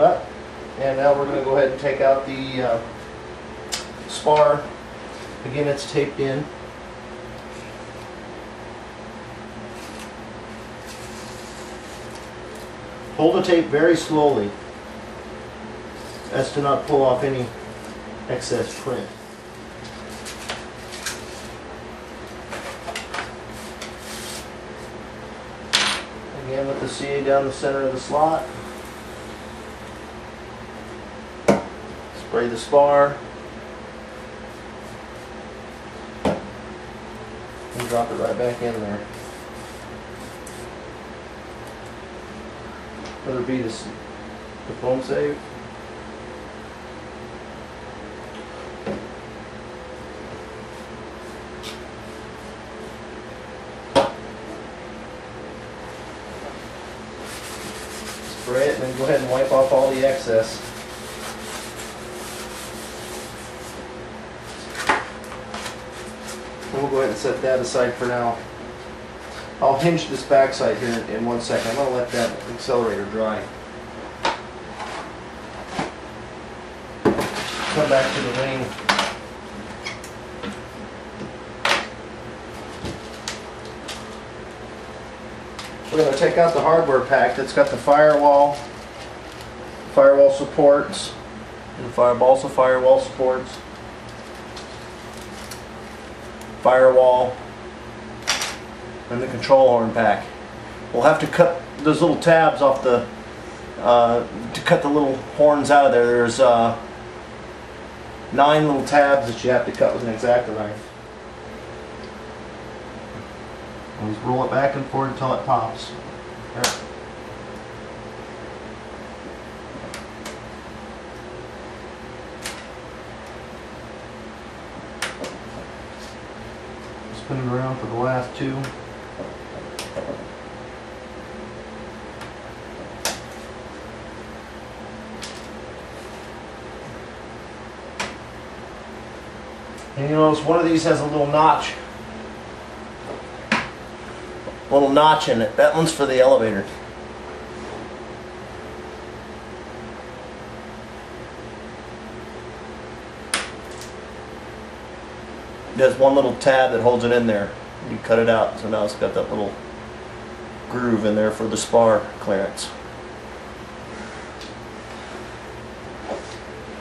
up. And now we're going to go ahead and take out the spar. Again, it's taped in. Hold the tape very slowly as to not pull off any excess print. Again, with the CA down the center of the slot. Spray the spar. And drop it right back in there. Whether it be the foam save. Spray it and then go ahead and wipe off all the excess. And we'll go ahead and set that aside for now. I'll hinge this backside here in 1 second. I'm going to let that accelerator dry. Come back to the wing. We're going to take out the hardware pack that's got the firewall supports, and also firewall supports, firewall, and the control horn pack. We'll have to cut those little tabs off the to cut the little horns out of there. There's 9 little tabs that you have to cut with an X-Acto knife. And just roll it back and forth until it pops. There. Spin it around for the last 2. And you notice one of these has a little notch. In it. That one's for the elevator. There's one little tab that holds it in there. You cut it out, so now it's got that little groove in there for the spar clearance.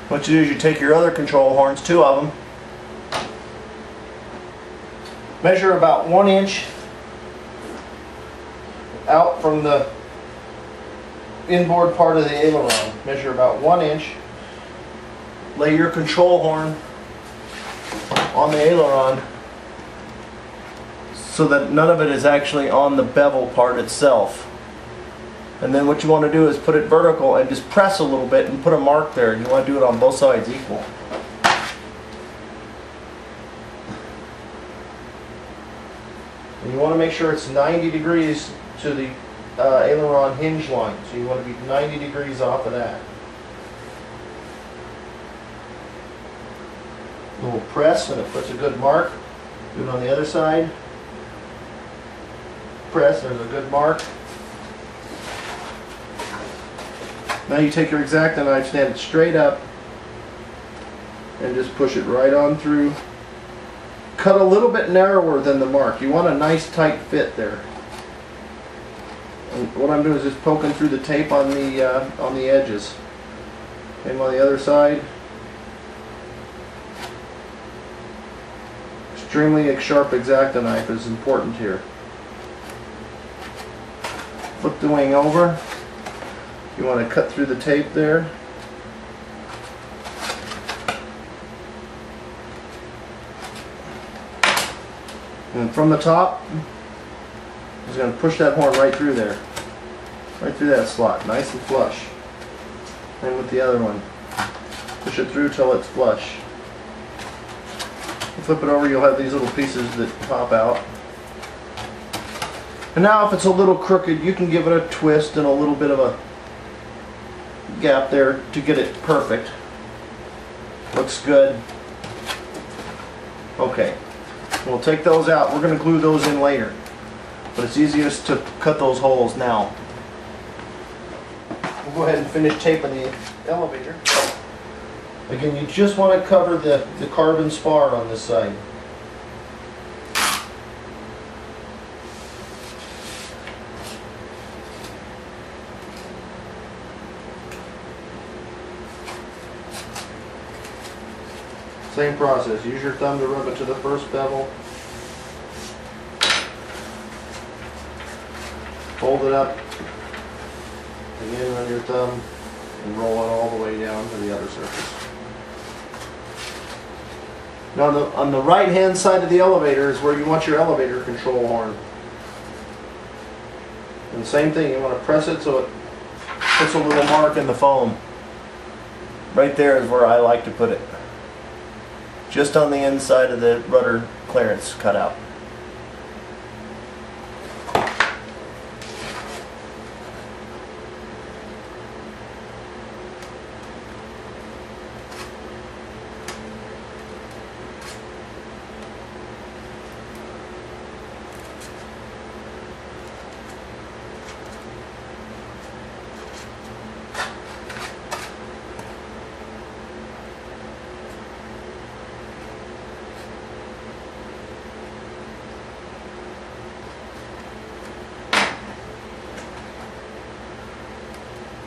What you do is you take your other control horns, 2 of them, measure about 1 inch out from the inboard part of the aileron. Measure about 1 inch. Lay your control horn on the aileron so that none of it is actually on the bevel part itself. And then what you want to do is put it vertical and just press a little bit and put a mark there. You want to do it on both sides equal. And you want to make sure it's 90 degrees to the aileron hinge line. So you want to be 90 degrees off of that. A little press and it puts a good mark. Do it on the other side. Press, there's a good mark. Now you take your X-Acto knife, stand it straight up, and just push it right on through. Cut a little bit narrower than the mark. You want a nice tight fit there. And what I'm doing is just poking through the tape on the edges. Same on the other side. Extremely sharp X-Acto knife is important here. Flip the wing over. You want to cut through the tape there. And from the top, I'm just going to push that horn right through there. Right through that slot, nice and flush. And with the other one, push it through till it's flush. You flip it over, you'll have these little pieces that pop out. And now if it's a little crooked, you can give it a twist and a little bit of a gap there to get it perfect. Looks good. Okay, we'll take those out. We're going to glue those in later, but it's easiest to cut those holes now. We'll go ahead and finish taping the elevator. Again, you just want to cover the carbon spar on this side. Same process. Use your thumb to rub it to the first bevel. Hold it up. Again, run your thumb and roll it all the way down to the other surface. Now on the right hand side of the elevator is where you want your elevator control horn. And same thing, you want to press it so it puts a little mark in the foam. Right there is where I like to put it. Just on the inside of the rudder clearance cutout.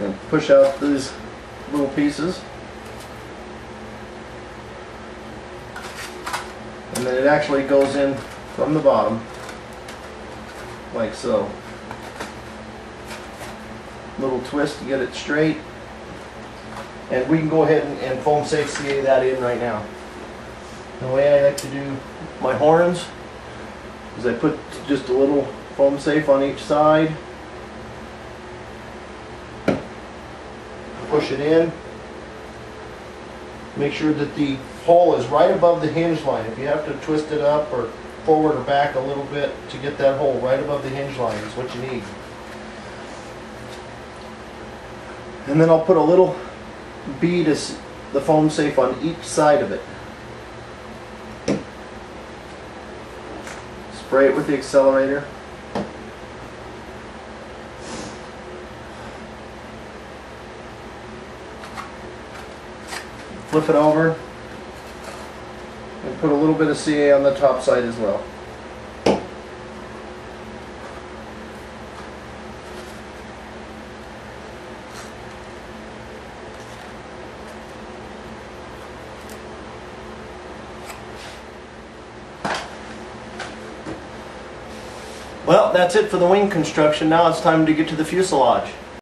And push out these little pieces, and then it actually goes in from the bottom like so. Little twist to get it straight, and we can go ahead and foam safe CA that in right now. The way I like to do my horns is I put just a little foam safe on each side. Push it in. Make sure that the hole is right above the hinge line. If you have to twist it up or forward or back a little bit to get that hole right above the hinge line is what you need. And then I'll put a little bead as the foam safe on each side of it. Spray it with the accelerator. Flip it over and put a little bit of CA on the top side as well. Well, that's it for the wing construction. Now it's time to get to the fuselage.